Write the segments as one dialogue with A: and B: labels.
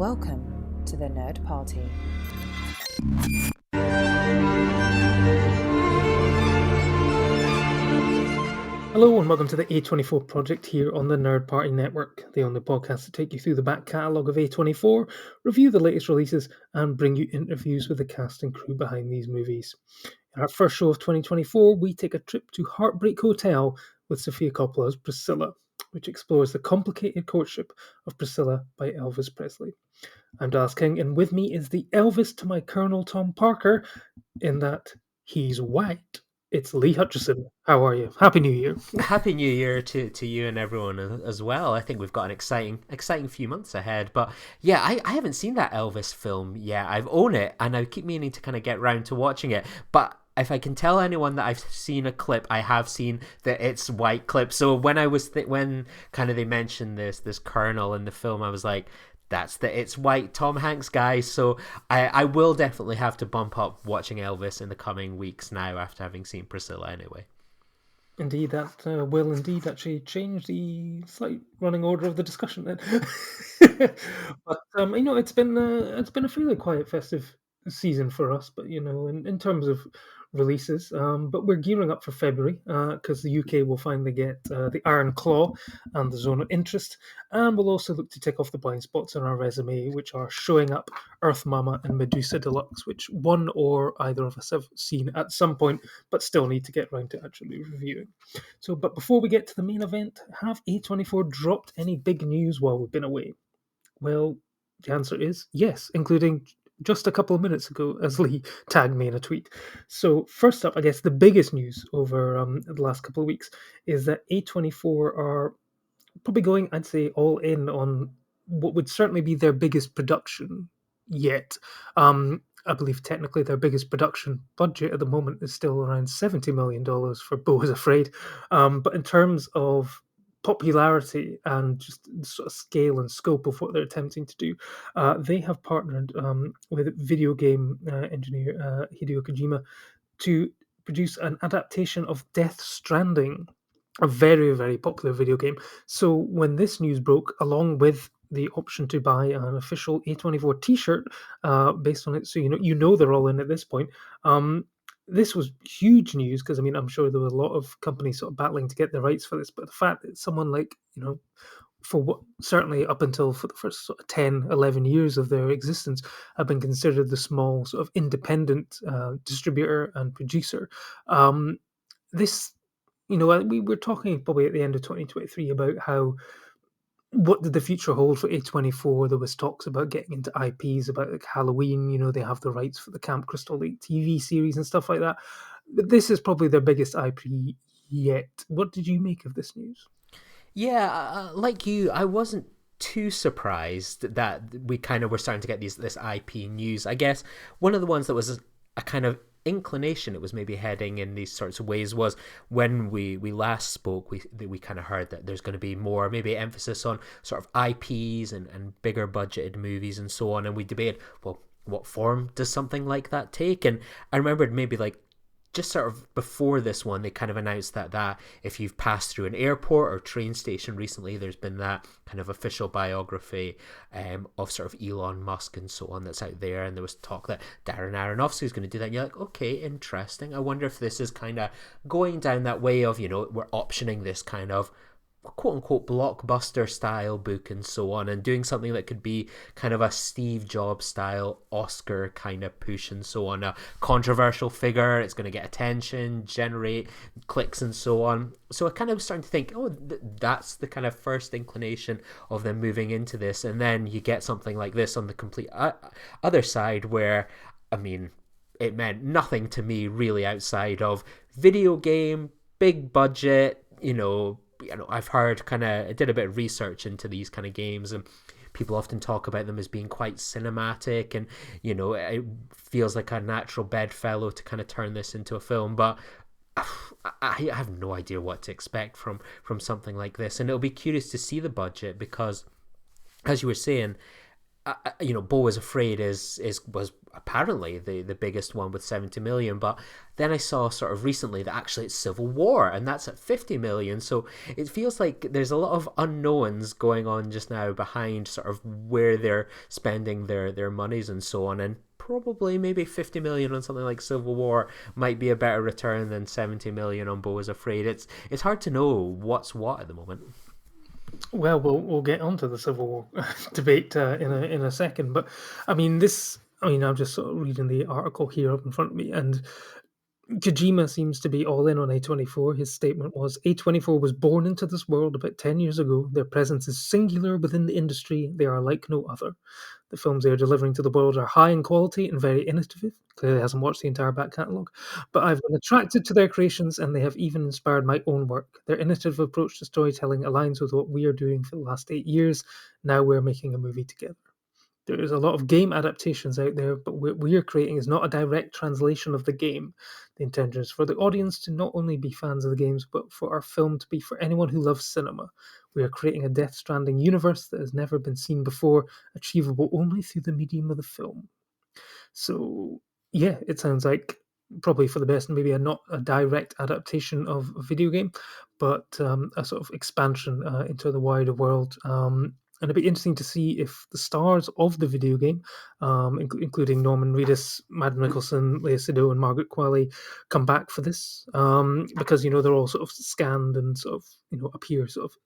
A: Welcome to the Nerd Party.
B: Hello and welcome to the A24 project here on the Nerd Party Network, the only podcast to take you through the back catalogue of A24, review the latest releases, and bring you interviews with the cast and crew behind these movies. In our first show of 2024, we take a trip to Heartbreak Hotel with Sofia Coppola's Priscilla, which explores the complicated courtship of Priscilla by Elvis Presley. I'm Dallas King, and with me is the Elvis to my Colonel Tom Parker, in that he's white. It's Lee Hutchison. How are you? Happy New Year.
C: Happy New Year to you and everyone as well. I think we've got an exciting few months ahead. But yeah, I haven't seen that Elvis film yet. I've owned it and I keep meaning to kind of get round to watching it. But if I can tell anyone that I've seen a clip, I have seen that it's white clip. So when I was when kind of they mentioned this Colonel in the film, I was like, that's the It's White Tom Hanks guy. So I will definitely have to bump up watching Elvis in the coming weeks now after having seen Priscilla anyway.
B: Indeed, that will indeed actually change the slight running order of the discussion then. But it's been a fairly quiet festive season for us, but in terms of releases, but we're gearing up for February because the UK will finally get the Iron Claw and the Zone of Interest, and we'll also look to tick off the blind spots on our resume, which are Showing Up, Earth Mama, and Medusa Deluxe, which one or either of us have seen at some point, but still need to get round to actually reviewing. So, but before we get to the main event, have A24 dropped any big news while we've been away? Well, the answer is yes, including just a couple of minutes ago, as Lee tagged me in a tweet. So, first up, I guess the biggest news over the last couple of weeks is that A24 are probably going, I'd say, all in on what would certainly be their biggest production yet. I believe technically their biggest production budget at the moment is still around $70 million for Beau is Afraid. But in terms of popularity and just the sort of scale and scope of what they're attempting to do, they have partnered with video game engineer Hideo Kojima to produce an adaptation of Death Stranding, a very, very popular video game. So when this news broke, along with the option to buy an official A24 T-shirt based on it, so they're all in at this point. This was huge news because I'm sure there were a lot of companies sort of battling to get the rights for this, but the fact that someone like for what certainly up until for the first sort of 10, 11 years of their existence have been considered the small sort of independent distributor and producer. This, we were talking probably at the end of 2023 about how what did the future hold for A24? There was talks about getting into IPs, about like Halloween, they have the rights for the Camp Crystal Lake TV series and stuff like that. But this is probably their biggest IP yet. What did you make of this news?
C: Yeah, like you, I wasn't too surprised that we kind of were starting to get this IP news. I guess one of the ones that was a kind of inclination it was maybe heading in these sorts of ways was when we last spoke, we kind of heard that there's going to be more maybe emphasis on sort of IPs and bigger budgeted movies and so on, and we debated, well, what form does something like that take? And I remembered maybe like just sort of before this one, they kind of announced that if you've passed through an airport or train station recently, there's been that kind of official biography of sort of Elon Musk and so on that's out there. And there was talk that Darren Aronofsky is going to do that. And you're like, okay, interesting. I wonder if this is kind of going down that way of, we're optioning this kind of quote-unquote blockbuster style book and so on, and doing something that could be kind of a Steve Jobs style Oscar kind of push and so on, a controversial figure, it's going to get attention, generate clicks and so on. So I kind of was starting to think, that's the kind of first inclination of them moving into this, and then you get something like this on the complete other side where, it meant nothing to me really outside of video game, big budget, I've heard I did a bit of research into these kind of games, and people often talk about them as being quite cinematic, and it feels like a natural bedfellow to kind of turn this into a film. But I have no idea what to expect from something like this, and it'll be curious to see the budget because, as you were saying, Beau is Afraid is was apparently the biggest one with 70 million, but then I saw sort of recently that actually it's Civil War and that's at 50 million. So it feels like there's a lot of unknowns going on just now behind sort of where they're spending their monies and so on, and probably maybe 50 million on something like Civil War might be a better return than 70 million on Beau is Afraid. It's hard to know what's what at the moment.
B: Well, we'll get onto the Civil War debate in a second, but I mean this. I mean, I'm just sort of reading the article here up in front of me, and Kojima seems to be all in on A24. His statement was A24 was born into this world about 10 years ago. Their presence is singular within the industry. They are like no other. The films they are delivering to the world are high in quality and very innovative. Clearly hasn't watched the entire back catalogue. But I've been attracted to their creations and they have even inspired my own work. Their innovative approach to storytelling aligns with what we are doing for the last 8 years. Now we're making a movie together. There's a lot of game adaptations out there, but what we're creating is not a direct translation of the game. The intention is for the audience to not only be fans of the games, but for our film to be for anyone who loves cinema. We are creating a Death Stranding universe that has never been seen before, achievable only through the medium of the film. So, yeah, it sounds like probably for the best, maybe not a direct adaptation of a video game, but a sort of expansion into the wider world. And it'd be interesting to see if the stars of the video game, including Norman Reedus, Mads Mikkelsen, Lea Seydoux, and Margaret Qualley, come back for this, because they're all sort of scanned and sort of appear sort of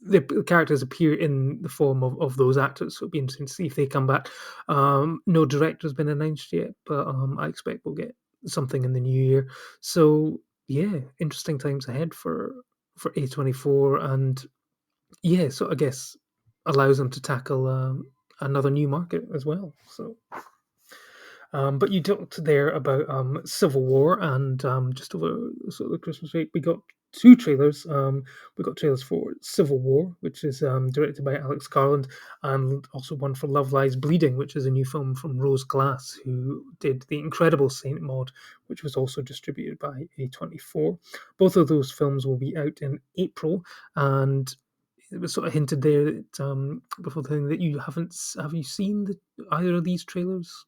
B: the characters appear in the form of those actors, so it'd be interesting to see if they come back. No director's been announced yet, but I expect we'll get something in the new year. So yeah, interesting times ahead for A24, and yeah, so I guess allows them to tackle another new market as well. So but you talked there about Civil War, and just over sort of the Christmas break, we got two trailers. We got trailers for Civil War, which is directed by Alex Garland, and also one for Love Lies Bleeding, which is a new film from Rose Glass, who did the incredible Saint Maud, which was also distributed by A24. Both of those films will be out in April, and it was sort of hinted there that before the thing that you haven't have you seen either of these trailers?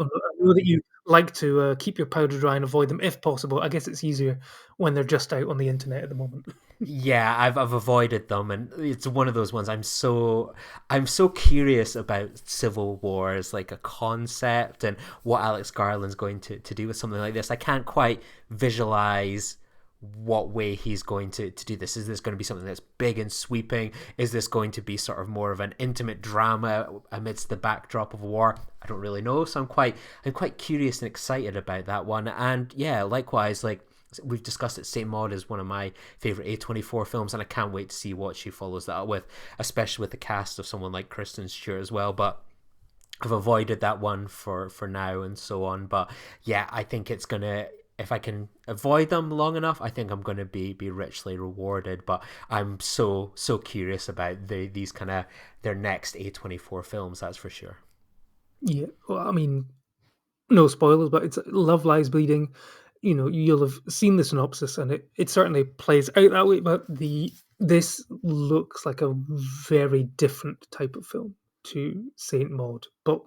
B: I know that you like to keep your powder dry and avoid them if possible. I guess it's easier when they're just out on the internet at the moment.
C: Yeah, I've avoided them, and it's one of those ones. I'm so curious about Civil War as like a concept and what Alex Garland's going to do with something like this. I can't quite visualize what way he's going to do this. Is this going to be something that's big and sweeping? Is this going to be sort of more of an intimate drama amidst the backdrop of war? I don't really know, so I'm quite curious and excited about that one. And yeah, likewise, like we've discussed it, Saint Maud is one of my favorite A24 films, and I can't wait to see what she follows that up with, especially with the cast of someone like Kristen Stewart as well. But I've avoided that one for now and so on. But yeah, I think it's gonna, if I can avoid them long enough, I think I'm going to be richly rewarded. But I'm so curious about these kind of their next A24 films. That's for sure.
B: Yeah, well, I mean, no spoilers, but it's Love Lies Bleeding. You'll have seen the synopsis, and it certainly plays out that way. But this looks like a very different type of film to Saint Maud, but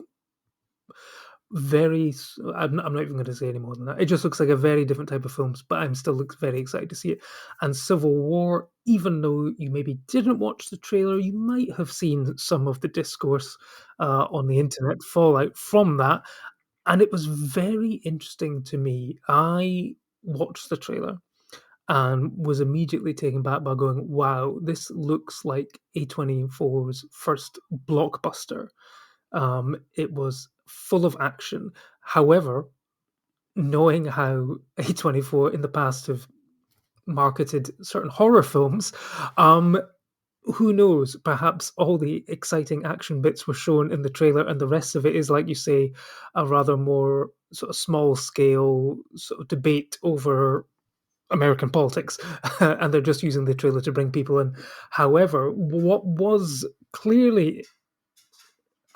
B: I'm not even going to say any more than that. It just looks like a very different type of films, but I'm still very excited to see it. And Civil War, even though you maybe didn't watch the trailer, you might have seen some of the discourse on the internet fallout from that, and it was very interesting to me. I watched the trailer and was immediately taken back by going, "Wow, this looks like A24's first blockbuster." It was full of action. However, knowing how A24 in the past have marketed certain horror films, who knows? Perhaps all the exciting action bits were shown in the trailer, and the rest of it is, like you say, a rather more sort of small scale sort of debate over American politics, and they're just using the trailer to bring people in. However, what was clearly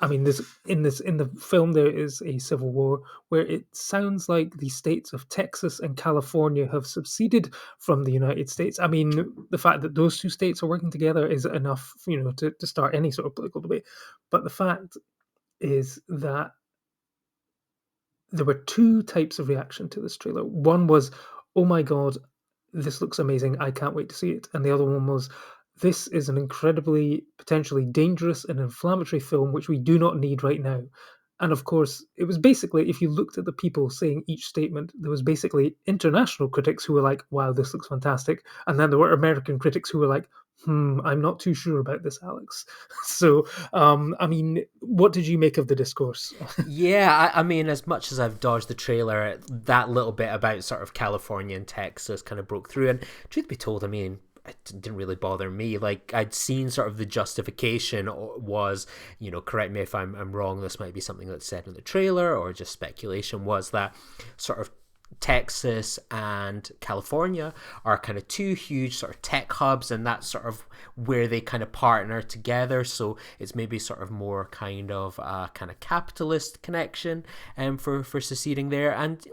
B: I mean, this in the film there is a civil war where it sounds like the states of Texas and California have seceded from the United States. I mean, the fact that those two states are working together is enough, to start any sort of political debate. But the fact is that there were two types of reaction to this trailer. One was, "Oh my god, this looks amazing! I can't wait to see it," and the other one was, "This is an incredibly potentially dangerous and inflammatory film which we do not need right now." And of course, it was basically, if you looked at the people saying each statement, there was basically international critics who were like, "Wow, this looks fantastic," and then there were American critics who were like, I'm not too sure about this, Alex." So, I mean, what did you make of the discourse?
C: Yeah, I mean, as much as I've dodged the trailer, that little bit about sort of California and Texas kind of broke through. And truth be told, I mean, it didn't really bother me. Like, I'd seen sort of the justification was, correct me if I'm wrong, this might be something that's said in the trailer or just speculation, was that sort of Texas and California are kind of two huge sort of tech hubs, and that's sort of where they kind of partner together. So it's maybe sort of more kind of a kind of capitalist connection for seceding there. And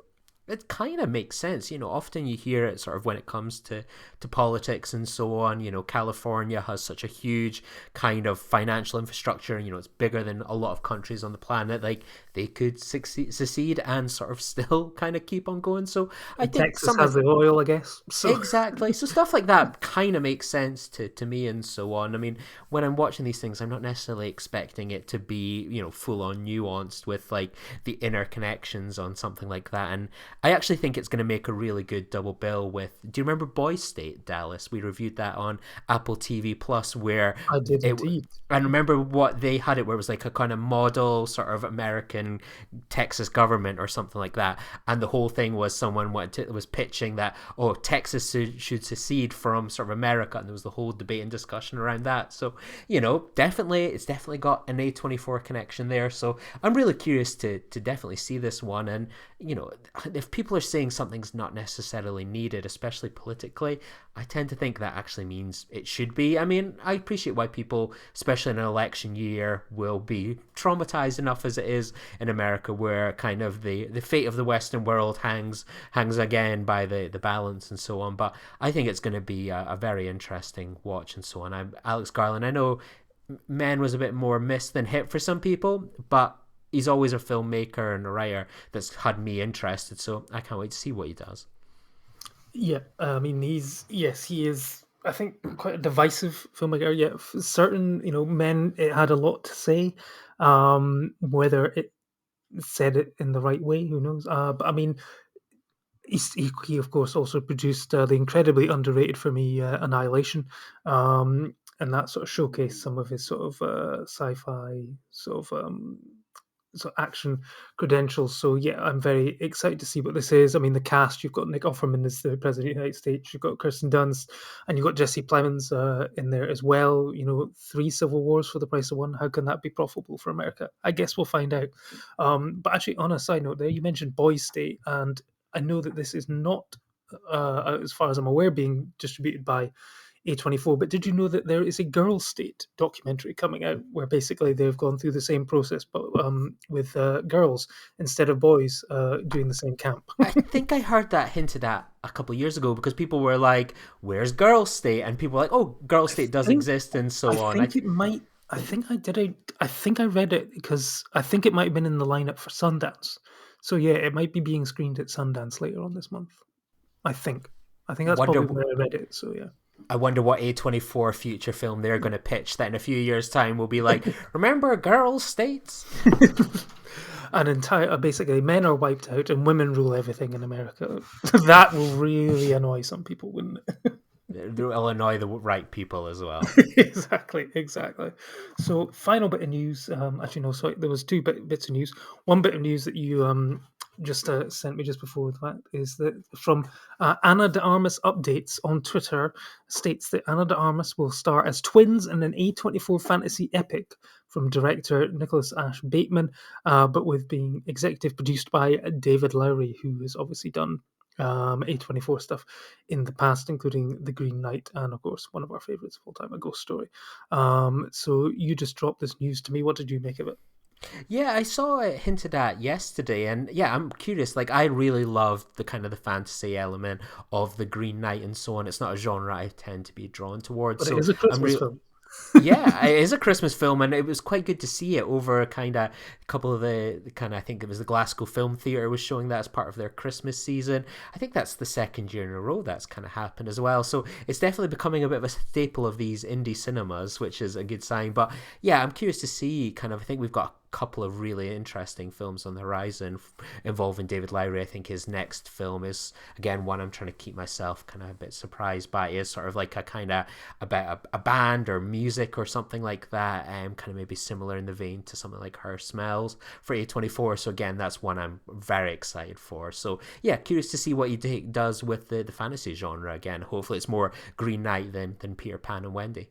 C: it kind of makes sense. Often you hear it sort of when it comes to politics and so on. California has such a huge kind of financial infrastructure, and, it's bigger than a lot of countries on the planet. Like, they could secede and sort of still kind of keep on going. So I think
B: Texas has the oil, I guess. So.
C: Exactly. So stuff like that kind of makes sense to me and so on. I mean, when I'm watching these things, I'm not necessarily expecting it to be, full on nuanced with like the interconnections on something like that. And I actually think it's going to make a really good double bill with, do you remember Boys State, Dallas? We reviewed that on Apple TV Plus, where
B: I did indeed.
C: and remember what they had it where it was like a kind of model sort of American Texas government or something like that, and the whole thing was someone was pitching that, oh, Texas should secede from sort of America, and there was the whole debate and discussion around that. So it's definitely got an A24 connection there. So I'm really curious to definitely see this one. And if people are saying something's not necessarily needed, especially politically, I tend to think that actually means it should be. I mean, I appreciate why people, especially in an election year, will be traumatized enough as it is in America, where kind of the fate of the Western world hangs again by the balance and so on. But I think it's going to be a very interesting watch and so on. Alex Garland, I know Men was a bit more missed than hit for some people, but he's always a filmmaker and a writer that's had me interested, so I can't wait to see what he does.
B: Yeah, I mean, he is, I think, quite a divisive filmmaker. Yeah, certain, Men, it had a lot to say. Whether it said it in the right way, who knows? But I mean, he of course also produced the incredibly underrated for me Annihilation, and that sort of showcased some of his sort of sci-fi sort of action credentials. So yeah, I'm very excited to see what this is. I mean, the cast, you've got Nick Offerman as the President of the United States, you've got Kirsten Dunst, and you've got Jesse Plemons in there as well. 3 civil wars for the price of one. How can that be profitable for America? I guess we'll find out. But actually, on a side note there, you mentioned Boys State, and I know that this is not, as far as I'm aware, being distributed by A24, but did you know that there is a Girl State documentary coming out where basically they've gone through the same process, but with girls instead of boys doing the same camp?
C: I think I heard that hinted at a couple of years ago, because people were like, "Where's Girl State?" And people were like, "Oh, Girl State does exist," and so on.
B: I think it might. I think I did. I think I read it because I think it might have been in the lineup for Sundance. So yeah, it might be being screened at Sundance later on this month. I think. I think that's probably where I read it. So yeah.
C: I wonder what A24 future film they're going to pitch that in a few years' time will be like, remember Girl States?
B: Basically, men are wiped out and women rule everything in America. That will really annoy some people, wouldn't it?
C: It'll annoy the right people as well.
B: Exactly. So, final bit of news. Actually, no, sorry. There was 2 bits of news. One bit of news that you just sent me just before that is that from Anna de Armas Updates on Twitter states that Anna de Armas will star as twins in an A24 fantasy epic from director Nicholas Ash Bateman, but with being executive produced by David Lowry, who has obviously done A24 stuff in the past, including The Green Knight and, of course, one of our favorites of all time, A Ghost Story. So you just dropped this news to me. What did you make of it?
C: Yeah, I saw it hinted at yesterday, and yeah, I'm curious. Like, I really loved the kind of the fantasy element of the Green Knight and so on. It's not a genre I tend to be drawn towards,
B: But it
C: so
B: is a
C: I'm
B: Christmas
C: real.
B: film.
C: Yeah, it is a Christmas film, and it was quite good to see it over kind of a couple of the kind of, I think it was the Glasgow Film Theatre was showing that as part of their Christmas season. I think that's the second year in a row that's kind of happened as well. So it's definitely becoming a bit of a staple of these indie cinemas, which is a good sign. But yeah, I'm curious to see kind of, I think we've got a couple of really interesting films on the horizon involving David Lowry. I think his next film is, again, one I'm trying to keep myself kind of a bit surprised by. It is sort of like a kind of about a band or music or something like that, kind of maybe similar in the vein to something like Her Smells for A24. So again, that's one I'm very excited for. So yeah, curious to see what he does with the fantasy genre again. Hopefully it's more Green Knight than Peter Pan and Wendy.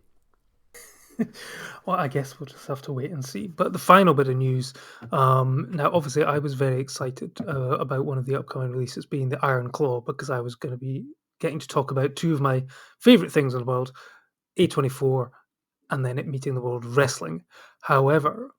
B: Well, I guess we'll just have to wait and see. But the final bit of news, now obviously I was very excited about one of the upcoming releases being the Iron Claw, because I was going to be getting to talk about two of my favorite things in the world, A24 and then it meeting the world of wrestling. However,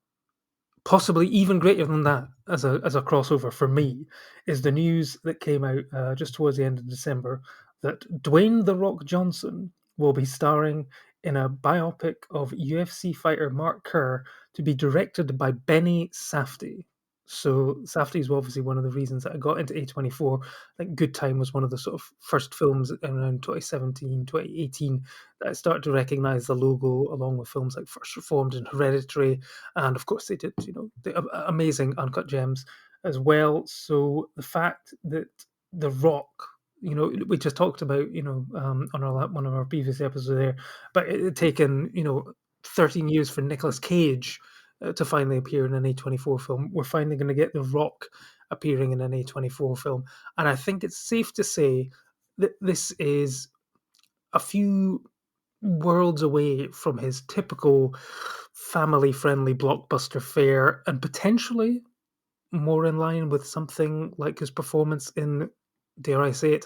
B: possibly even greater than that as a crossover for me is the news that came out just towards the end of December that Dwayne The Rock Johnson will be starring in a biopic of UFC fighter Mark Kerr to be directed by Benny Safdie. So Safdie is obviously one of the reasons that I got into A24. I think Good Time was one of the sort of first films around 2017, 2018 that I started to recognize the logo, along with films like First Reformed and Hereditary, and of course they did the amazing Uncut Gems as well. So the fact that The Rock, we just talked about on our one of our previous episodes there, but it had taken 13 years for Nicolas Cage to finally appear in an A24 film. We're finally going to get The Rock appearing in an A24 film, and I think it's safe to say that this is a few worlds away from his typical family-friendly blockbuster fare, and potentially more in line with something like his performance in, dare I say it,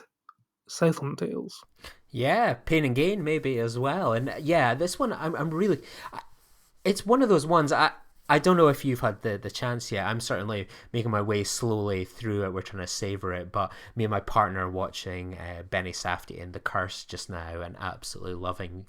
B: Southland Tales.
C: Yeah, Pain and Gain maybe as well. And yeah, this one I'm really, it's one of those ones I don't know if you've had the chance yet. I'm certainly making my way slowly through it. We're trying to savor it, but me and my partner are watching Benny Safdie in The Curse just now, and absolutely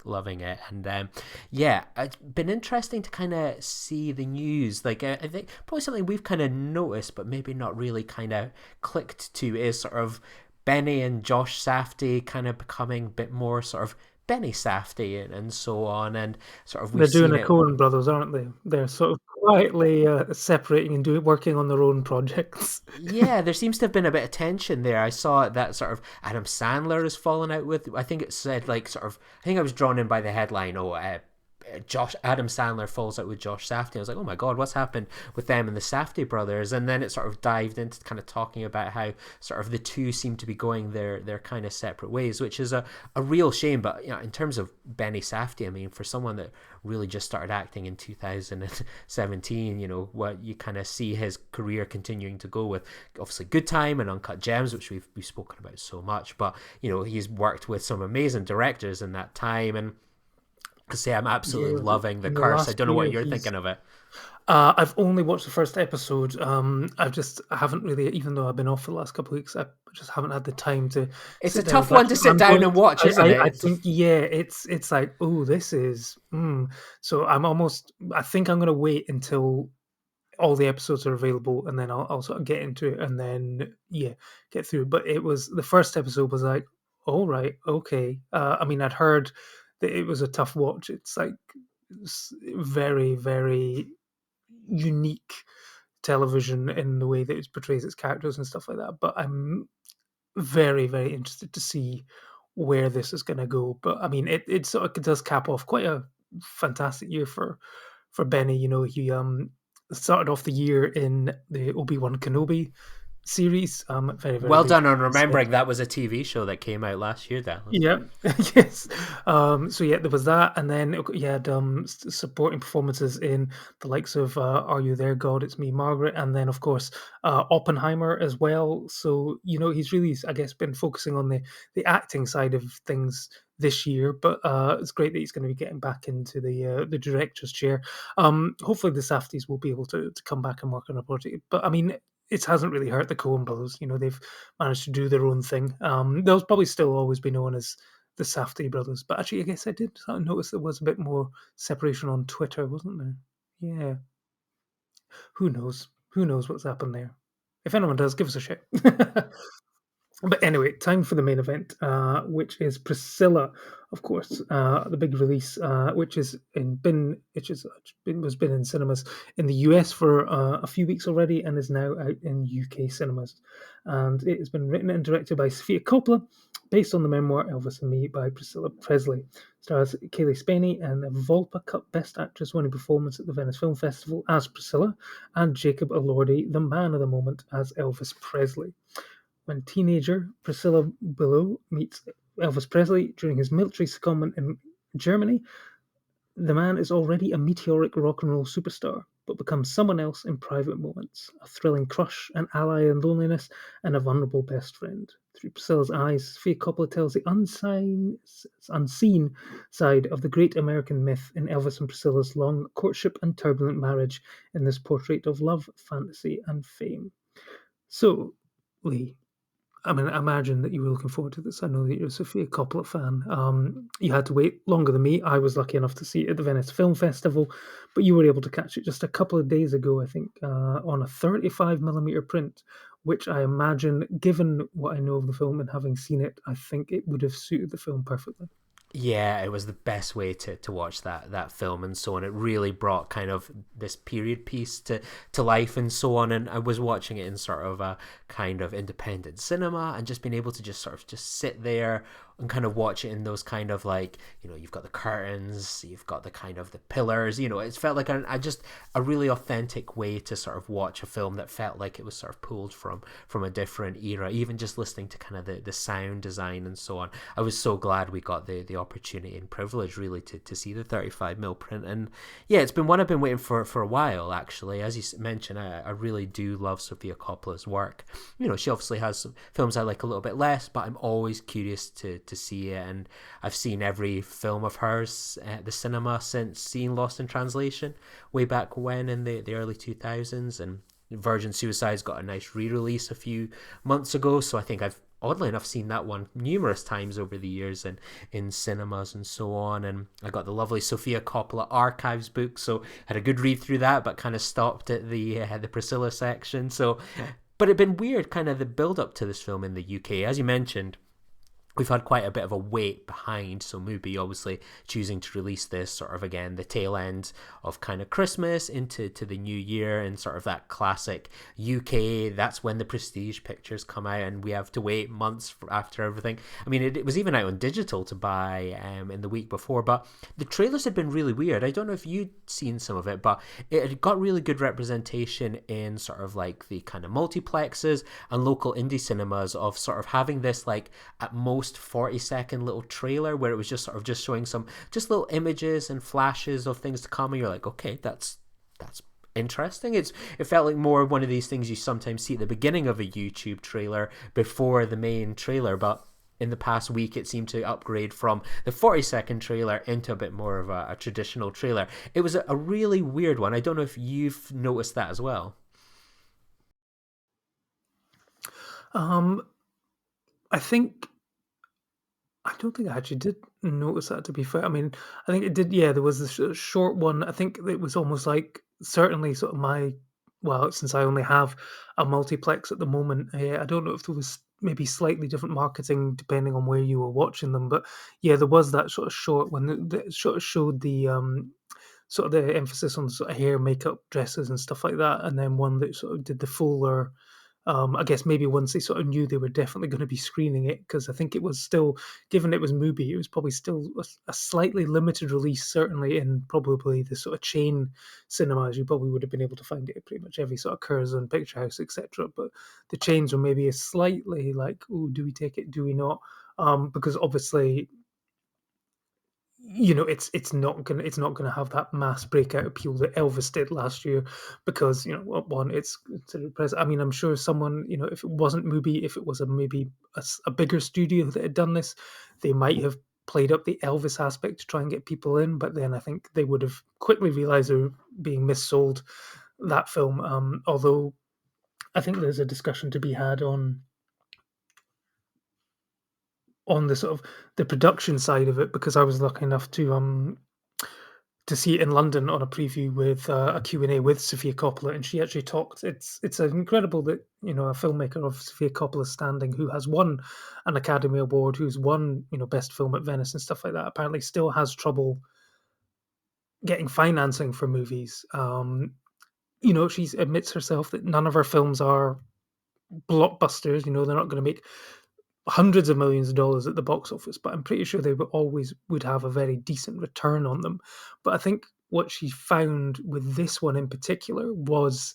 C: loving it. And yeah, it's been interesting to kind of see the news. Like I think probably something we've kind of noticed, but maybe not really kind of clicked to, is sort of Benny and Josh Safdie kind of becoming a bit more sort of Benny Safdie and so on, and sort of
B: They're
C: we've
B: doing
C: seen
B: a
C: it.
B: Coen Brothers, aren't they? They're sort of quietly separating and working on their own projects.
C: Yeah, there seems to have been a bit of tension there. I saw that sort of Adam Sandler has fallen out with. I think it said like sort of. I think I was drawn in by the headline. Oh, Josh Adam Sandler falls out with Josh Safdie. I was like, oh my god, what's happened with them and the Safdie brothers? And then it sort of dived into kind of talking about how sort of the two seem to be going their kind of separate ways, which is a real shame. But in terms of Benny Safdie, I mean, for someone that really just started acting in 2017, what you kind of see his career continuing to go with, obviously Good Time and Uncut Gems, which we've spoken about so much. But he's worked with some amazing directors in that time, and to say I'm absolutely
B: Yeah,
C: loving The
B: in the
C: Curse. I
B: last
C: don't know
B: year,
C: what you're
B: he's.
C: thinking of it.
B: I've only watched the first episode. I haven't really, even though I've been off for the last couple of weeks, I just haven't had the time to
C: It's a
B: sit down and
C: tough
B: catch
C: one to
B: up.
C: sit down and watch, isn't
B: I
C: it?
B: think, yeah, it's like, oh, this is. So I think I'm gonna wait until all the episodes are available, and then I'll sort of get into it, and then yeah, get through. But it was the first episode was like, all right, okay. I mean, I'd heard that it was a tough watch. It's like very, very unique television in the way that it portrays its characters and stuff like that. But I'm very, very interested to see where this is going to go. But I mean, it sort of does cap off quite a fantastic year for Benny. He started off the year in the Obi-Wan Kenobi series. Very, very
C: Well
B: big.
C: done on remembering that was a TV show that came out last year, Dallas.
B: Yeah, yes. So yeah, there was that, and then you had supporting performances in the likes of "Are You There, God? It's Me, Margaret," and then of course Oppenheimer as well. So he's really, I guess, been focusing on the acting side of things this year. But it's great that he's going to be getting back into the director's chair. Hopefully the Safdies will be able to come back and work on a project. But I mean, it hasn't really hurt the Coen brothers. They've managed to do their own thing. They'll probably still always be known as the Safdie brothers, but actually, I guess I did notice there was a bit more separation on Twitter, wasn't there? Yeah. Who knows? Who knows what's happened there? If anyone does, give us a shout. But anyway, time for the main event, which is Priscilla, of course, the big release, which was been in cinemas in the US for a few weeks already, and is now out in UK cinemas. And it has been written and directed by Sofia Coppola, based on the memoir Elvis and Me by Priscilla Presley. Stars Kayleigh Spinney and a Volpa Cup Best Actress winning performance at the Venice Film Festival as Priscilla, and Jacob Elordi, the man of the moment, as Elvis Presley. When teenager Priscilla Below meets Elvis Presley during his military secondment in Germany, the man is already a meteoric rock and roll superstar, but becomes someone else in private moments, a thrilling crush, an ally in loneliness, and a vulnerable best friend. Through Priscilla's eyes, Sofia Coppola tells the unseen side of the great American myth in Elvis and Priscilla's long courtship and turbulent marriage in this portrait of love, fantasy, and fame. So, Lee, I mean, I imagine that you were looking forward to this. I know that you're a Sofia Coppola fan. You had to wait longer than me. I was lucky enough to see it at the Venice Film Festival, but you were able to catch it just a couple of days ago, I think, on a 35mm print, which I imagine, given what I know of the film and having seen it, I think it would have suited the film perfectly.
C: Yeah, it was the best way to watch that film and so on. It really brought kind of this period piece to life and so on. And I was watching it in sort of a kind of independent cinema and just being able to just sort of just sit there and kind of watch it in those kind of like, you've got the curtains, you've got the kind of the pillars, it felt like a really authentic way to sort of watch a film that felt like it was sort of pulled from a different era. Even just listening to kind of the sound design and so on, I was so glad we got the opportunity and privilege really to see the 35mm print. And yeah, it's been one I've been waiting for a while, actually. As you mentioned, I really do love Sofia Coppola's work. She obviously has some films I like a little bit less, but I'm always curious to see it. And I've seen every film of hers at the cinema since seeing Lost in Translation way back when in the early 2000s. And Virgin Suicide's got a nice re-release a few months ago, so I think I've oddly enough seen that one numerous times over the years and in cinemas and so on. And I got the lovely Sofia Coppola archives book, so had a good read through that, but kind of stopped at the Priscilla section. So but it'd been weird kind of the build up to this film in the UK. As you mentioned, we've had quite a bit of a wait behind, so Mubi obviously choosing to release this sort of again the tail end of kind of Christmas into the new year, and sort of that classic UK, that's when the prestige pictures come out and we have to wait months after everything. I mean, it was even out on digital to buy in the week before, but the trailers had been really weird. I don't know if you'd seen some of it, but it had got really good representation in sort of like the kind of multiplexes and local indie cinemas of sort of having this like at most 40-second little trailer where it was just sort of just showing some just little images and flashes of things to come, and you're like, okay, that's interesting. It felt like more one of these things you sometimes see at the beginning of a YouTube trailer before the main trailer, but in the past week it seemed to upgrade from the 40-second trailer into a bit more of a traditional trailer. It was a really weird one. I don't know if you've noticed that as well.
B: I don't think I actually did notice that, to be fair. I mean, I think it did. Yeah, there was this short one. I think it was almost like certainly sort of since I only have a multiplex at the moment, I don't know if there was maybe slightly different marketing depending on where you were watching them. But yeah, there was that sort of short one that sort of showed the sort of the emphasis on sort of hair, makeup, dresses, and stuff like that, and then one that sort of did the fuller I guess maybe once they sort of knew they were definitely going to be screening it, because I think it was still, given it was Mubi, it was probably still a slightly limited release, certainly in probably the sort of chain cinemas. You probably would have been able to find it at pretty much every sort of Curzon, Picture House, etc. But the chains were maybe a slightly like, oh, do we take it? Do we not? Because obviously, it's not gonna have that mass breakout appeal that Elvis did last year, because one, it's considered present. I mean, I'm sure someone, if it wasn't Mubi, if it was maybe a bigger studio that had done this, they might have played up the Elvis aspect to try and get people in, but then I think they would have quickly realized they were being missold, that film. Although I think there's a discussion to be had on the sort of the production side of it, because I was lucky enough to see it in London on a preview with a Q&A with Sofia Coppola, and she actually talked. It's incredible that a filmmaker of Sofia Coppola's standing, who has won an Academy Award, who's won Best Film at Venice and stuff like that, apparently still has trouble getting financing for movies. She admits herself that none of her films are blockbusters. They're not going to make hundreds of millions of dollars at the box office, but I'm pretty sure they would have a very decent return on them. But I think what she found with this one in particular was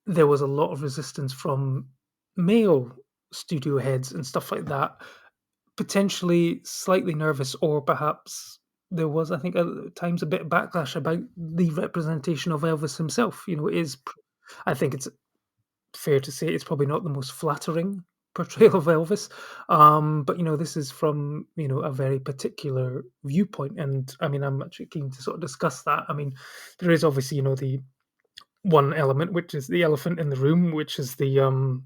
B: there was a lot of resistance from male studio heads and stuff like that, potentially slightly nervous, or perhaps there was, I think, at times a bit of backlash about the representation of Elvis himself. I think it's fair to say it's probably not the most flattering portrayal of Elvis. But this is from a very particular viewpoint, and I mean, I'm actually keen to sort of discuss that. I mean, there is obviously the one element, which is the elephant in the room, which is the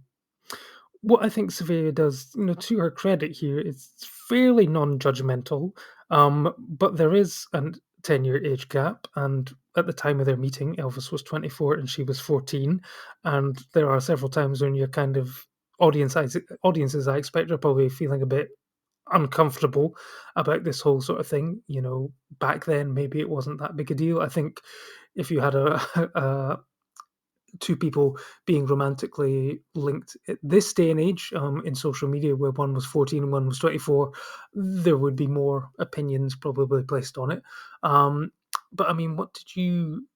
B: what I think Sevilla does, to her credit here, is fairly non-judgmental. But there is a 10-year age gap, and at the time of their meeting, Elvis was 24 and she was 14, and there are several times when you're kind of audiences, I expect, are probably feeling a bit uncomfortable about this whole sort of thing. Back then, maybe it wasn't that big a deal. I think if you had a two people being romantically linked at this day and age, in social media, where one was 14 and one was 24, there would be more opinions probably placed on it. But I mean, what did you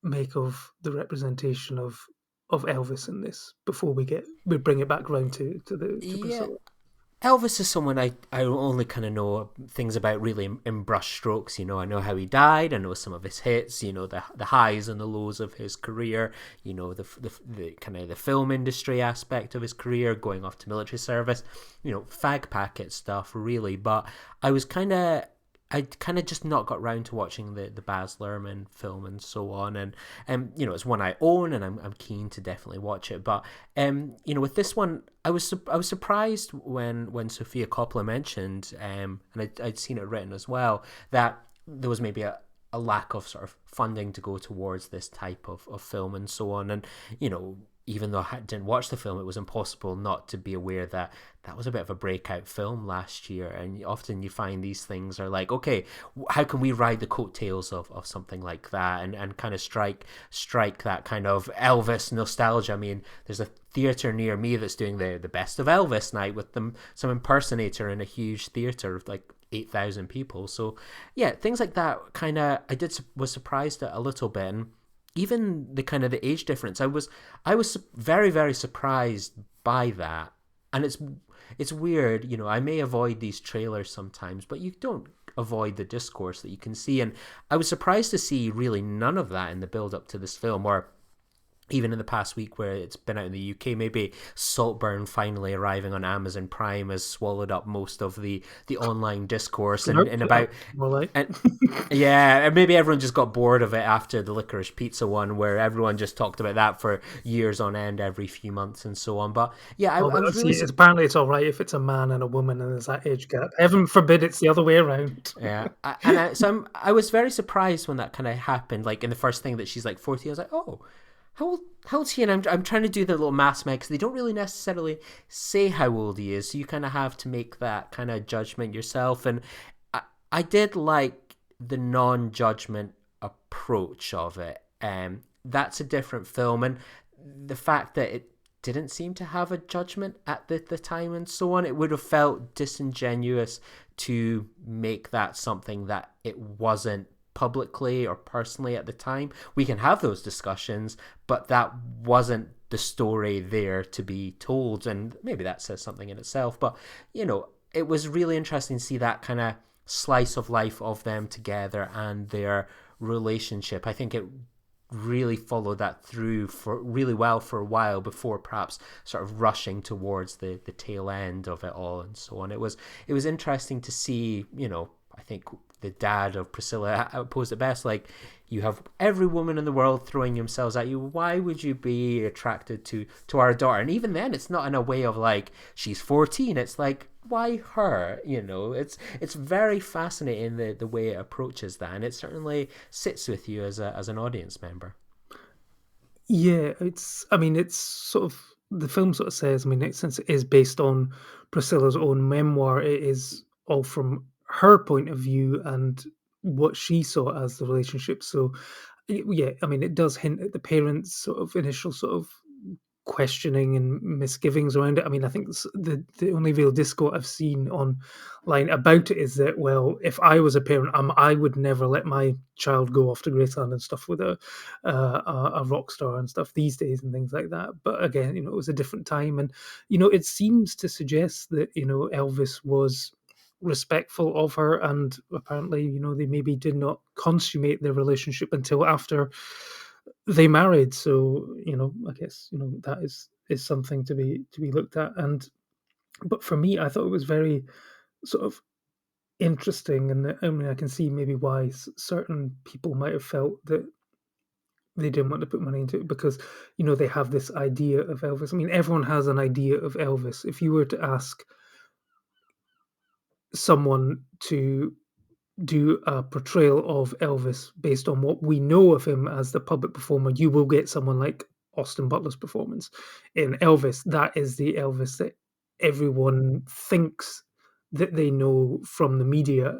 B: make of the representation of Elvis in this, before we bring it back round to
C: Yeah,
B: Priscilla?
C: Elvis is someone I only kind of know things about really in brush strokes. I know how he died. I know some of his hits. The highs and the lows of his career. The kind of the film industry aspect of his career, going off to military service. Fag packet stuff, really. But I kind of just not got round to watching the Baz Luhrmann film and so on, and it's one I own and I'm keen to definitely watch it. But with this one, I was surprised when Sofia Coppola mentioned, and I'd seen it written as well, that there was maybe a lack of sort of funding to go towards this type of film and so on. And even though I didn't watch the film, it was impossible not to be aware that that was a bit of a breakout film last year. And often you find these things are like, okay, how can we ride the coattails of something like that, and kind of strike that kind of Elvis nostalgia. I mean, there's a theatre near me that's doing the Best of Elvis night with some impersonator in a huge theatre of like 8,000 people. So yeah, things like that kind of was surprised at a little bit. And even the kind of the age difference, I was very, very surprised by that. And it's weird, I may avoid these trailers sometimes, but you don't avoid the discourse that you can see. And I was surprised to see really none of that in the build up to this film, or even in the past week where it's been out in the UK. Maybe Saltburn finally arriving on Amazon Prime has swallowed up most of the online discourse and about
B: More like.
C: and yeah, and maybe everyone just got bored of it after the Licorice Pizza one, where everyone just talked about that for years on end every few months and so on. But yeah, I was really
B: apparently it's all right if it's a man and a woman and there's that age gap. Heaven forbid it's the other way around.
C: Yeah, I was very surprised when that kind of happened. Like in the first thing that she's like 40, I was like, oh, how old's he? And I'm trying to do the little math because they don't really necessarily say how old he is, so you kind of have to make that kind of judgment yourself. And I did like the non-judgment approach of it. That's a different film, and the fact that it didn't seem to have a judgment at the time and so on, it would have felt disingenuous to make that something that it wasn't publicly or personally at the time. We can have those discussions, but that wasn't the story there to be told, and maybe that says something in itself. But it was really interesting to see that kind of slice of life of them together and their relationship. I think it really followed that through for really well for a while before perhaps sort of rushing towards the tail end of it all and so on. It was interesting to see, I think the dad of Priscilla posed it best, like, you have every woman in the world throwing themselves at you. Why would you be attracted to our daughter? And even then, it's not in a way of like, she's 14. It's like, why her? It's very fascinating the way it approaches that, and it certainly sits with you as an audience member.
B: Yeah, it's sort of, the film sort of says, since it is based on Priscilla's own memoir, it is all from her point of view and what she saw as the relationship. So, yeah, it does hint at the parents' sort of initial sort of questioning and misgivings around it. I think the only real discourse I've seen online about it is that, well, if I was a parent, I would never let my child go off to Graceland and stuff with a rock star and stuff these days and things like that. But again, it was a different time, and it seems to suggest that Elvis was respectful of her, and apparently they maybe did not consummate their relationship until after they married. So I guess that is something to be looked at. But for me, I thought it was very sort of interesting, and I can see maybe why certain people might have felt that they didn't want to put money into it, because they have this idea of Elvis. Everyone has an idea of Elvis. If you were to ask someone to do a portrayal of Elvis based on what we know of him as the public performer, you will get someone like Austin Butler's performance in Elvis. That is the Elvis that everyone thinks that they know from the media.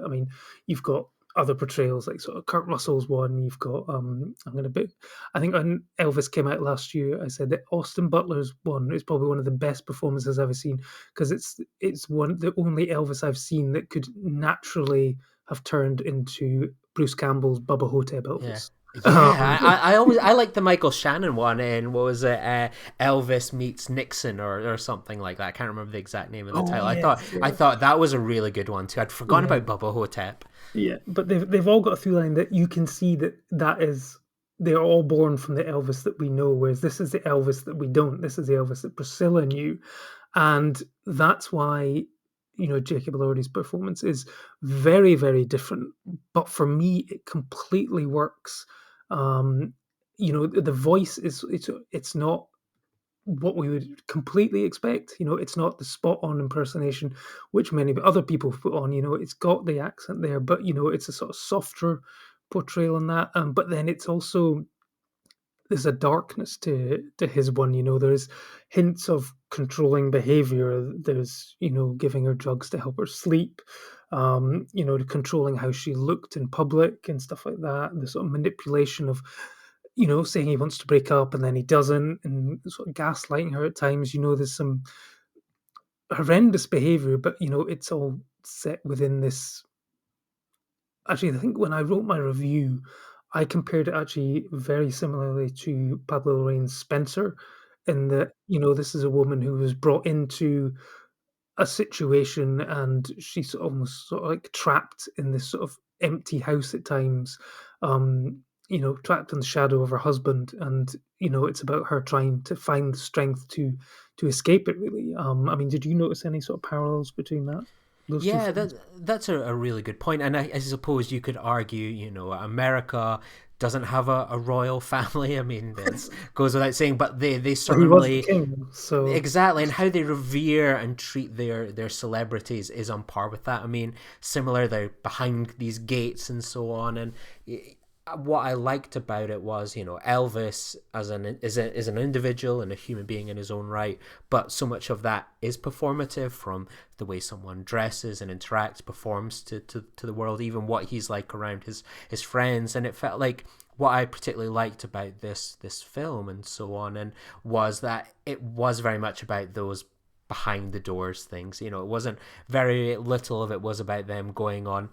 B: You've got other portrayals like sort of Kurt Russell's one. You've got I think when Elvis came out last year, I said that Austin Butler's one is probably one of the best performances I've ever seen, because it's the only Elvis I've seen that could naturally have turned into Bruce Campbell's Bubba Hotep Elvis.
C: Yeah, I like the Michael Shannon one in, what was it, Elvis Meets Nixon or something like that. I can't remember the exact name of the title. Yes, I thought that was a really good one too. I'd forgotten about Bubba Hotep.
B: Yeah, but they've all got a through line that you can see that is, they're all born from the Elvis that we know, whereas this is the Elvis that we don't. This is the Elvis that Priscilla knew, and that's why Jacob Elordi's performance is very, very different. But for me, it completely works. The voice is it's not what we would completely expect. It's not the spot on impersonation which many other people put on. It's got the accent there, but it's a sort of softer portrayal in that. But then it's also, there's a darkness to his one. There's hints of controlling behavior. There's giving her drugs to help her sleep. Controlling how she looked in public and stuff like that. And the sort of manipulation of saying he wants to break up and then he doesn't, and sort of gaslighting her at times. There's some horrendous behavior, but it's all set within this. Actually, I think when I wrote my review, I compared it actually very similarly to Pablo Larraín's Spencer, in that this is a woman who was brought into a situation and she's almost sort of like trapped in this sort of empty house at times, trapped in the shadow of her husband, and it's about her trying to find the strength to escape it, really. Did you notice any sort of parallels between that?
C: Yeah, that's a really good point. And I suppose you could argue, America doesn't have a royal family. It goes without saying, but they certainly,
B: he was the king, so
C: exactly, and how they revere and treat their celebrities is on par with that. Similar, they're behind these gates and so on, and what I liked about it was, Elvis as an individual and a human being in his own right, but so much of that is performative, from the way someone dresses and interacts, performs to the world, even what he's like around his friends. And it felt like what I particularly liked about this film and so on, and was that it was very much about those behind the doors things. It wasn't, very little of it was about them going on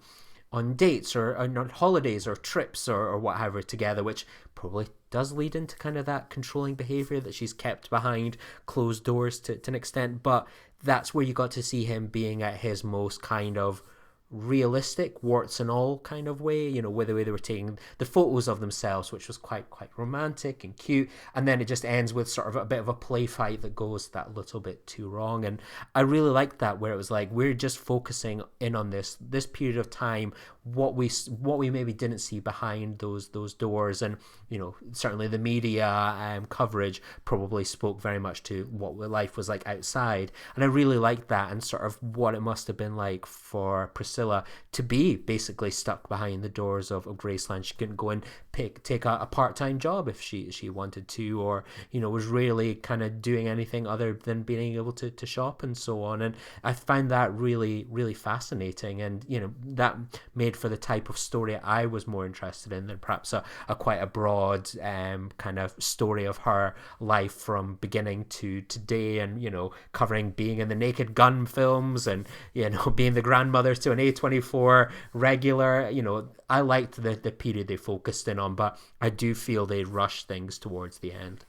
C: dates or on holidays or trips or whatever together, which probably does lead into kind of that controlling behavior that she's kept behind closed doors to an extent. But that's where you got to see him being at his most kind of realistic, warts and all kind of way, with the way they were taking the photos of themselves, which was quite romantic and cute. And then it just ends with sort of a bit of a play fight that goes that little bit too wrong. And I really liked that, where it was like, we're just focusing in on this period of time, what we maybe didn't see behind those doors. And certainly the media coverage probably spoke very much to what life was like outside. And I really liked that, and sort of what it must have been like for Priscilla to be basically stuck behind the doors of Graceland. She couldn't go and take a part-time job if she wanted to, or was really kind of doing anything other than being able to shop and so on. And I find that really fascinating, and that made for the type of story I was more interested in than perhaps a quite a broad kind of story of her life from beginning to today, and covering being in the Naked Gun films, and being the grandmother to an A24 regular. I liked the period they focused in on, but I do feel they rushed things towards the end.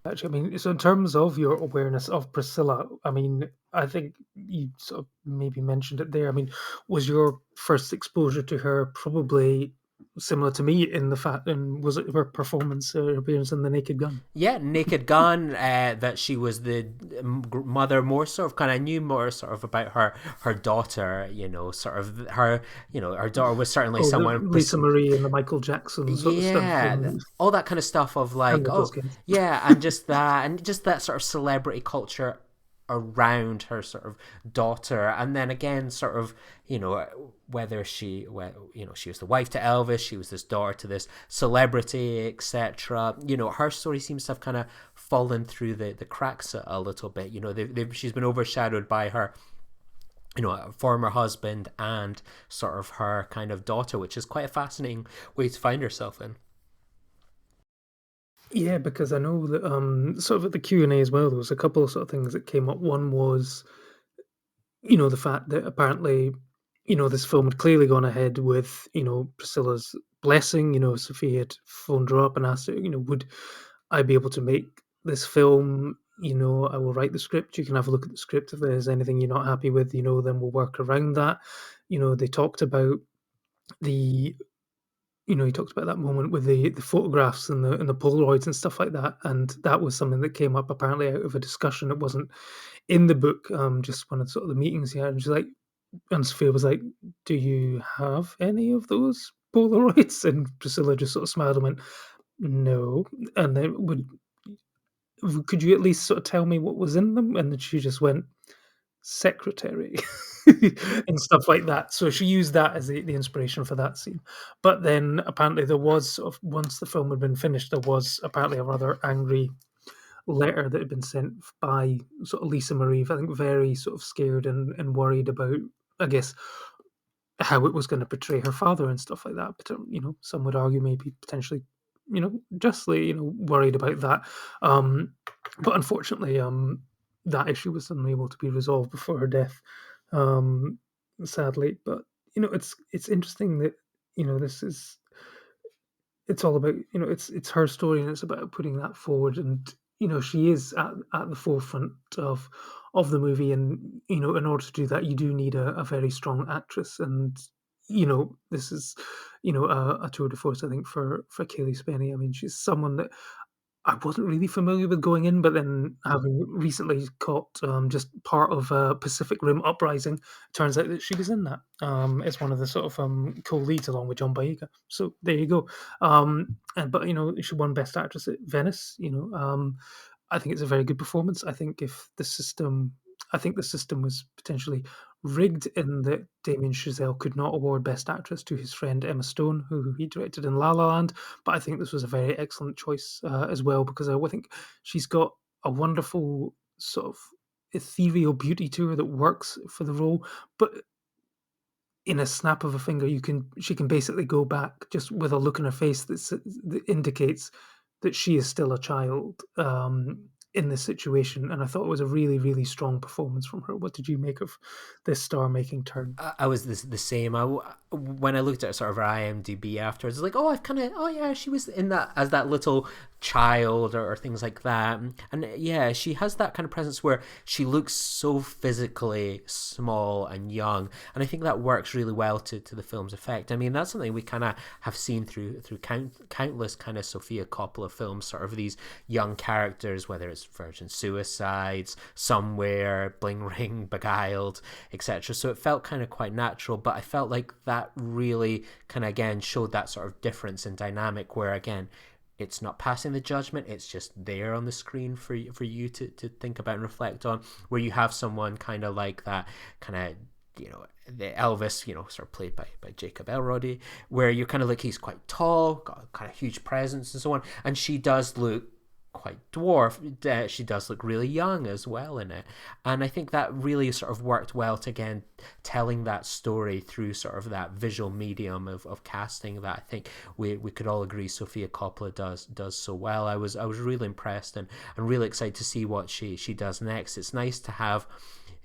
B: Actually, I mean, so in terms of your awareness of Priscilla, I mean, I think you sort of maybe mentioned it there. I mean, was your first exposure to her probably similar to me in the fact, and was it her performance, her appearance in The Naked Gun?
C: Yeah, Naked Gun. That she was the mother, more sort of, kind of knew more sort of about her daughter. Sort of her daughter was certainly
B: Oh, the
C: someone.
B: Lisa Marie and the Michael Jackson sort of stuff,
C: Yeah,
B: and
C: all that kind of stuff of like,
B: Nicolas
C: oh
B: Cage.
C: yeah, and just that sort of celebrity culture around her sort of daughter. And then again, sort of, whether she was the wife to Elvis, she was this daughter to this celebrity, etc. Her story seems to have kind of fallen through the cracks a little bit. She's been overshadowed by her former husband and sort of her kind of daughter, which is quite a fascinating way to find herself in.
B: Yeah, because I know that sort of at the Q&A as well, there was a couple of sort of things that came up. One was, the fact that apparently, this film had clearly gone ahead with, Priscilla's blessing. Sophia had phoned her up and asked her, would I be able to make this film? I will write the script. You can have a look at the script. If there's anything you're not happy with, then we'll work around that. They talked about the he talked about that moment with the photographs and the Polaroids and stuff like that, and that was something that came up apparently out of a discussion. It wasn't in the book, just one of sort of the meetings he had, and she's like, and Sophia was like, "Do you have any of those Polaroids?" And Priscilla just sort of smiled and went, "No." And then could you at least sort of tell me what was in them? And then she just went, secretary and stuff like that. So she used that as the inspiration for that scene. But then apparently there was sort of, once the film had been finished, there was apparently a rather angry letter that had been sent by sort of Lisa Marie, I think very sort of scared and worried about, I guess, how it was going to portray her father and stuff like that. But some would argue maybe potentially, justly, worried about that. But unfortunately, that issue was unable to be resolved before her death, sadly. But it's interesting that this is, it's all about, it's her story, and it's about putting that forward. And she is at the forefront of the movie, and in order to do that, you do need a very strong actress. And this is a tour de force, I think, for Kaylee Spenny. I mean, she's someone that I wasn't really familiar with going in, but then having recently caught just part of Pacific Rim Uprising, turns out that she was in that as one of the sort of co-leads along with John Boyega. So there you go. But she won Best Actress at Venice. I think it's a very good performance. I think if the system I think the system was potentially rigged in that Damien Chazelle could not award Best Actress to his friend Emma Stone, who he directed in La La Land. But I think this was a very excellent choice as well, because I think she's got a wonderful sort of ethereal beauty to her that works for the role. But in a snap of a finger, she can basically go back just with a look in her face that indicates that she is still a child in this situation. And I thought it was a really, really strong performance from her. What did you make of this star-making turn?
C: I was the same. When I looked at sort of her IMDb afterwards, I was like, oh, oh yeah, she was in that as that little child or things like that. And yeah, she has that kind of presence where she looks so physically small and young, and I think that works really well to the film's effect. I mean, that's something we kind of have seen through countless kind of Sofia Coppola films, sort of these young characters, whether it's Virgin Suicides, Somewhere, Bling Ring, Beguiled, etc. So it felt kind of quite natural, but I felt like that really kind of again showed that sort of difference in dynamic where again it's not passing the judgment, it's just there on the screen for you to think about and reflect on, where you have someone kind of like that kind of, you know, the Elvis, you know, sort of played by Jacob Elordi, where you're kind of like, he's quite tall, got a kind of huge presence and so on, and she does look quite dwarf. She does look really young as well in it, and I think that really sort of worked well to again telling that story through sort of that visual medium of casting that I think we could all agree Sofia Coppola does so well. I was really impressed and really excited to see what she does next. It's nice to have,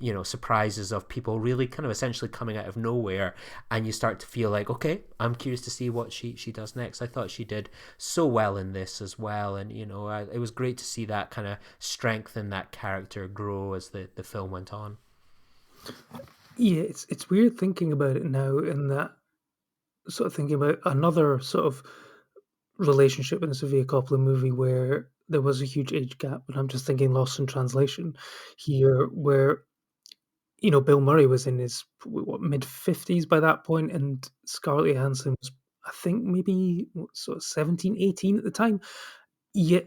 C: you know, surprises of people really kind of essentially coming out of nowhere, and you start to feel like, okay, I'm curious to see what she does next. I thought she did so well in this as well, and you know, it was great to see that kind of strength in that character grow as the film went on.
B: Yeah, it's weird thinking about it now, in that sort of thinking about another sort of relationship in a Sofia Coppola movie where there was a huge age gap, and I'm just thinking Lost in Translation here, where, you know, Bill Murray was in his mid-50s by that point, and Scarlett Johansson was, I think, maybe sort of 17, 18 at the time. Yet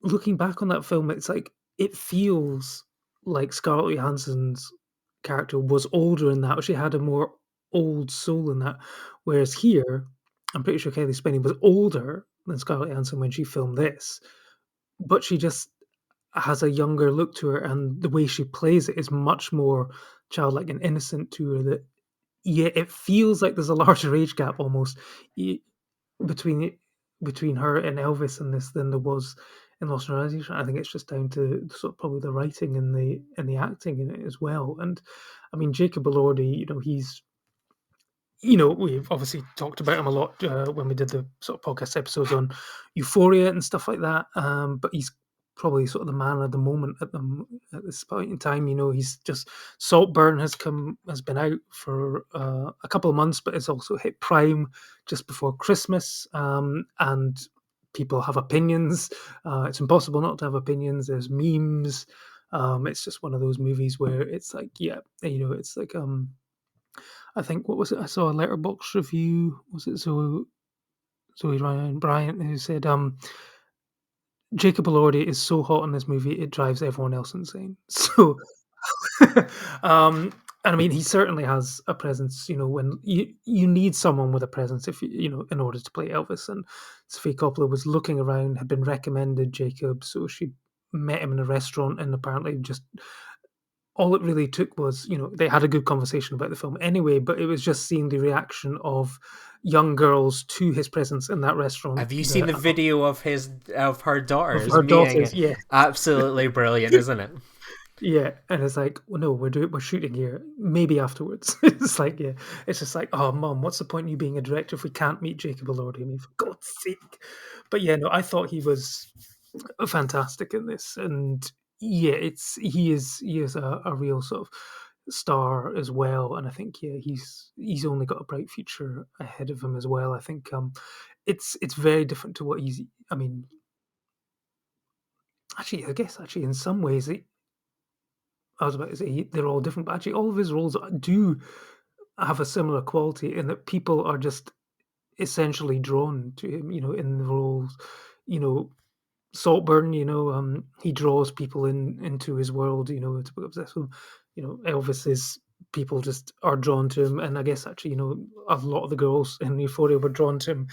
B: looking back on that film, it's like it feels like Scarlett Johansson's character was older in that, or she had a more old soul in that. Whereas here, I'm pretty sure Kelly Spinney was older than Scarlett Johansson when she filmed this, but she just has a younger look to her, and the way she plays it is much more childlike and innocent to her. That, yeah, it feels like there's a larger age gap almost between between her and Elvis in this than there was in Lost in Translation. I think it's just down to sort of probably the writing and the acting in it as well. And I mean, Jacob Elordi, you know, he's, you know, we've obviously talked about him a lot when we did the sort of podcast episodes on Euphoria and stuff like that. But he's probably sort of the man of the moment at this point in time. You know, he's just Saltburn has been out for a couple of months, but it's also hit Prime just before Christmas. And people have opinions. It's impossible not to have opinions. There's memes. It's just one of those movies where it's like, yeah, you know, it's like I think, what was it? I saw a letterbox review. Was it Zoe Ryan Bryant who said, Jacob Elordi is so hot in this movie it drives everyone else insane. So, and I mean, he certainly has a presence. You know, when you need someone with a presence, if you know, in order to play Elvis. And Sofia Coppola was looking around, had been recommended Jacob, so she met him in a restaurant, and apparently just all it really took was, you know, they had a good conversation about the film anyway, but it was just seeing the reaction of young girls to his presence in that restaurant.
C: Have you seen the video of her daughters
B: Of her
C: meeting
B: daughters,
C: it?
B: yeah.
C: Absolutely brilliant, isn't it?
B: Yeah, and it's like, well, no, we're shooting here. Maybe afterwards. It's like, yeah, it's just like, oh, mom, what's the point in you being a director if we can't meet Jacob Elordi? I mean, for God's sake. But yeah, no, I thought he was fantastic in this, and yeah, he is a real sort of star as well, and I think, yeah, he's only got a bright future ahead of him as well. I think it's very different to what he's. I mean, actually, I guess actually in some ways I was about to say they're all different, but actually all of his roles do have a similar quality in that people are just essentially drawn to him, you know, in the roles, you know, Saltburn, he draws people into his world, to be obsessed with him. Elvis is people just are drawn to him, and I guess actually, a lot of the girls in Euphoria were drawn to him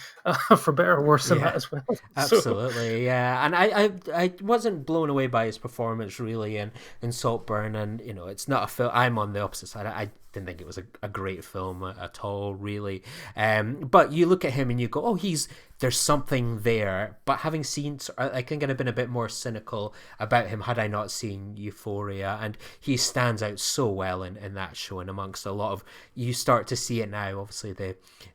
B: for better or worse than that
C: Yeah.
B: as well. So
C: Absolutely, yeah, and I wasn't blown away by his performance really in Saltburn, and it's not a film. I'm on the opposite side. I didn't think it was a great film at all, really. But you look at him and you go, oh, there's something there. But having seen, I think I'd have been a bit more cynical about him had I not seen Euphoria, and he stands out so well in that show, and amongst a lot of, you start to see it now. Obviously,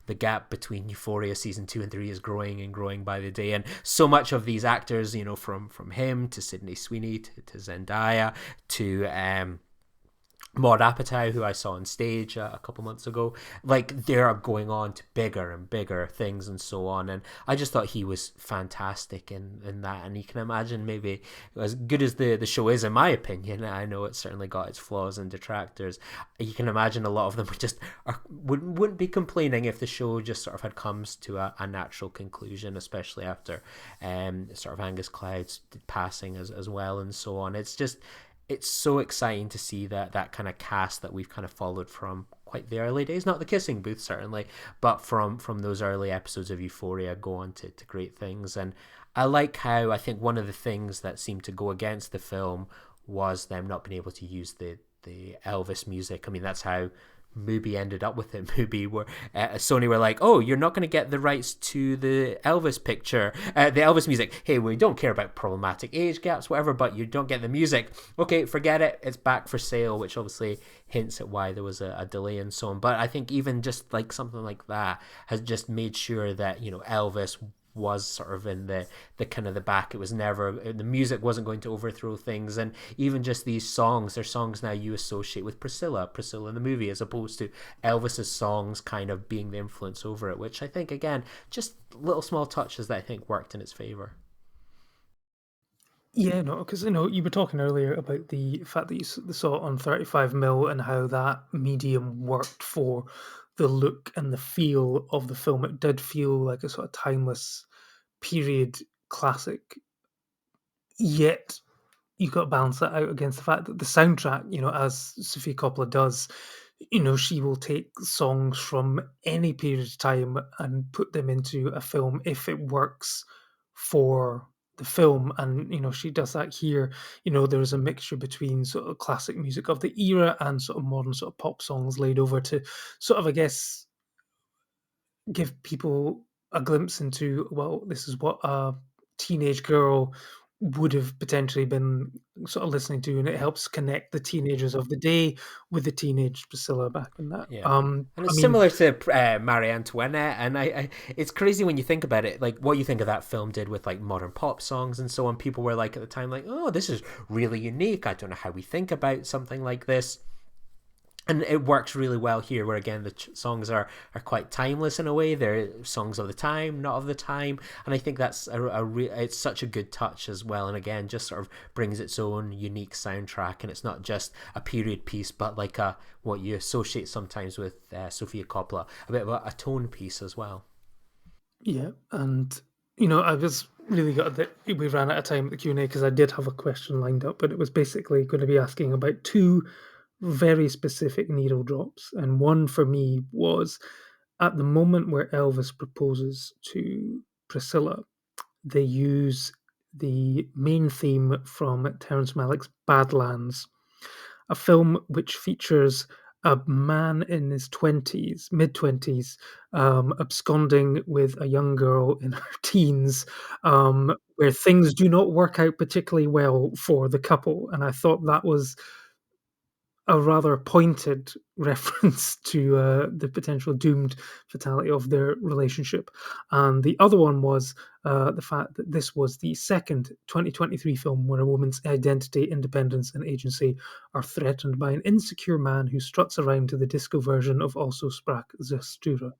C: the gap between Euphoria season 2 and 3 is growing and growing by the day, and so much of these actors, from him to Sydney Sweeney to Zendaya to Maud Apatow, who I saw on stage a couple months ago, like they are going on to bigger and bigger things and so on. And I just thought he was fantastic in that. And you can imagine, maybe as good as the show is, in my opinion, I know it's certainly got its flaws and detractors. You can imagine a lot of them wouldn't be complaining if the show just sort of had comes to a natural conclusion, especially after sort of Angus Cloud's passing as well and so on. It's so exciting to see that kind of cast that we've kind of followed from quite the early days, not the kissing booth certainly, but from those early episodes of Euphoria go on to great things. And I like how, I think one of the things that seemed to go against the film was them not being able to use the Elvis music. I mean, that's how Mubi ended up with it. Mubi were Sony were like, oh, you're not going to get the rights to the Elvis picture, the Elvis music. Hey, we don't care about problematic age gaps, whatever, but you don't get the music. Okay, forget it. It's back for sale, which obviously hints at why there was a delay and so on. But I think even just like something like that has just made sure that Elvis was sort of in the kind of the back. It was never, the music wasn't going to overthrow things. And even just these songs, they're songs now you associate with Priscilla in the movie, as opposed to Elvis's songs kind of being the influence over it, which I think, again, just little small touches that I think worked in its favor.
B: yeah, no, because you were talking earlier about the fact that you saw it on 35mm and how that medium worked for the look and the feel of the film. It did feel like a sort of timeless period classic, yet you got to balance that out against the fact that the soundtrack, as Sofia Coppola does, she will take songs from any period of time and put them into a film if it works for the film. And she does that here. There's a mixture between sort of classic music of the era and sort of modern sort of pop songs laid over to sort of, I guess, give people a glimpse into, well, this is what a teenage girl would have potentially been sort of listening to, and it helps connect the teenagers of the day with the teenage Priscilla back in that.
C: Yeah. And
B: I
C: it's
B: mean,
C: similar to Marie Antoinette, and it's crazy when you think about it, like what you think of that film did with like modern pop songs and so on. People were like at the time like, oh, this is really unique. I don't know how we think about something like this. And it works really well here, where again the songs are quite timeless in a way. They're songs of the time, not of the time, and I think that's it's such a good touch as well. And again, just sort of brings its own unique soundtrack, and it's not just a period piece, but like what you associate sometimes with Sofia Coppola, a bit of a tone piece as well.
B: yeah, and I was really gutted that we ran out of time at the Q&A, because I did have a question lined up, but it was basically going to be asking about two very specific needle drops. And one for me was at the moment where Elvis proposes to Priscilla, they use the main theme from Terrence Malick's Badlands, a film which features a man in his mid 20s, absconding with a young girl in her teens, where things do not work out particularly well for the couple. And I thought that was a rather pointed reference to the potential doomed fatality of their relationship. And the other one was the fact that this was the second 2023 film where a woman's identity, independence, and agency are threatened by an insecure man who struts around to the disco version of Also Sprach Zerstürer.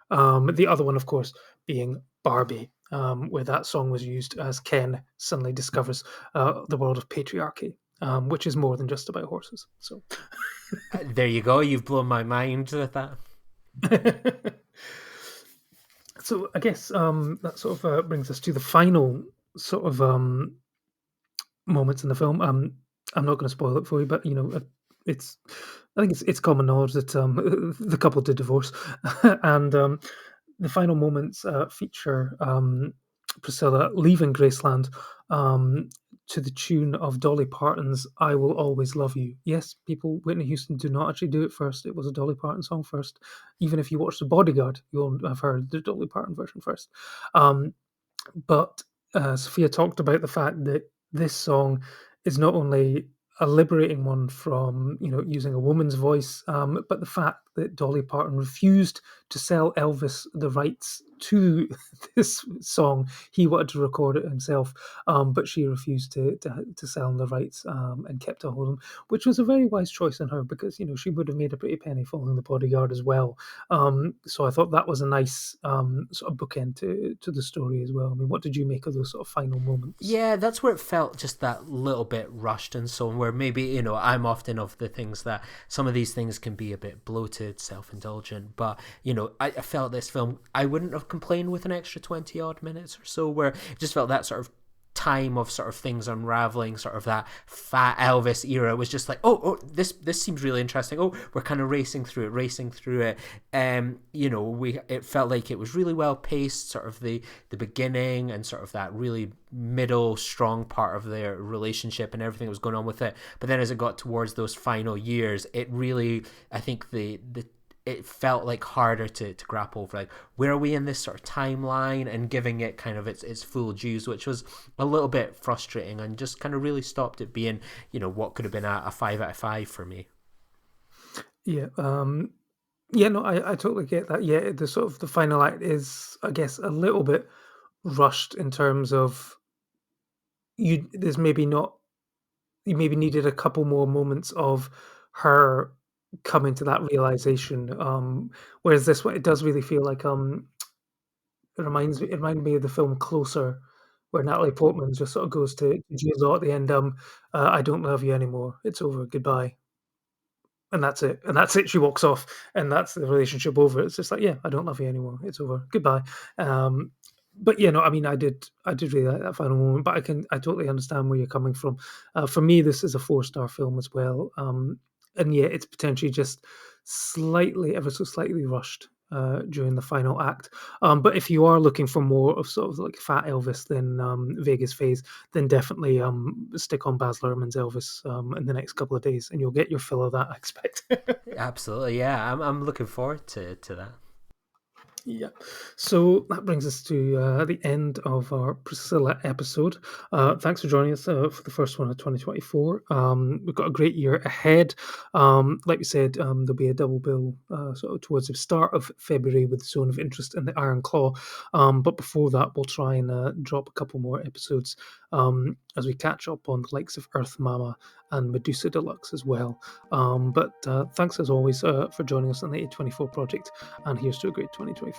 B: The other one, of course, being Barbie, where that song was used as Ken suddenly discovers the world of patriarchy, which is more than just about horses. So
C: There you go. You've blown my mind with that.
B: So I guess that sort of brings us to the final sort of moments in the film. I'm not going to spoil it for you, but it's I think it's common knowledge that the couple did divorce, and the final moments feature Priscilla leaving Graceland to the tune of Dolly Parton's "I Will Always Love You." Yes, people, Whitney Houston did not actually do it first. It was a Dolly Parton song first. Even if you watch The Bodyguard, you'll have heard the Dolly Parton version first. But Sophia talked about the fact that this song is not only a liberating one from using a woman's voice, but the fact that Dolly Parton refused to sell Elvis the rights to this song. He wanted to record it himself, but she refused to sell him the rights, and kept a hold of him, which was a very wise choice on her, because she would have made a pretty penny following The Bodyguard as well. So I thought that was a nice sort of bookend to the story as well. I mean, what did you make of those sort of final moments?
C: Yeah, that's where it felt just that little bit rushed and so on, where maybe, I'm often of the things that some of these things can be a bit bloated, self-indulgent, but, I felt this film, I wouldn't have complained with an extra 20 odd minutes or so, where it just felt that sort of time of sort of things unraveling, sort of that fat Elvis era was just like, this seems really interesting. We're kind of racing through it. It felt like it was really well paced, sort of the beginning and sort of that really middle strong part of their relationship and everything that was going on with it. But then as it got towards those final years, it really, I think it felt like harder to grapple with, like, where are we in this sort of timeline, and giving it kind of its full dues, which was a little bit frustrating, and just kind of really stopped it being, what could have been a 5 out of 5 for me.
B: Yeah. Yeah, no, I totally get that. Yeah, the sort of the final act is, I guess, a little bit rushed in terms of there's maybe not you maybe needed a couple more moments of her coming to that realization. Whereas this one, it does really feel like it reminded me of the film Closer, where Natalie Portman just sort of goes to Jude Law at the end. I don't love you anymore. It's over. Goodbye. And that's it. And that's it. She walks off, and that's the relationship over. It's just like, yeah, I don't love you anymore. It's over. Goodbye. But no, I mean, I did really like that final moment. But I totally understand where you're coming from. For me, this is a 4-star film as well. And yeah, it's potentially just ever so slightly rushed during the final act. But if you are looking for more of sort of like Fat Elvis than Vegas Phase, then definitely stick on Baz Luhrmann's Elvis in the next couple of days, and you'll get your fill of that, I expect.
C: Absolutely, yeah. I'm looking forward to that.
B: Yeah. So that brings us to the end of our Priscilla episode. Thanks for joining us for the first one of 2024. We've got a great year ahead. Like we said, there'll be a double bill sort of towards the start of February with Zone of Interest and the Iron Claw. But before that, we'll try and drop a couple more episodes as we catch up on the likes of Earth Mama and Medusa Deluxe as well. But thanks as always for joining us on the A24 project, and here's to a great 2024.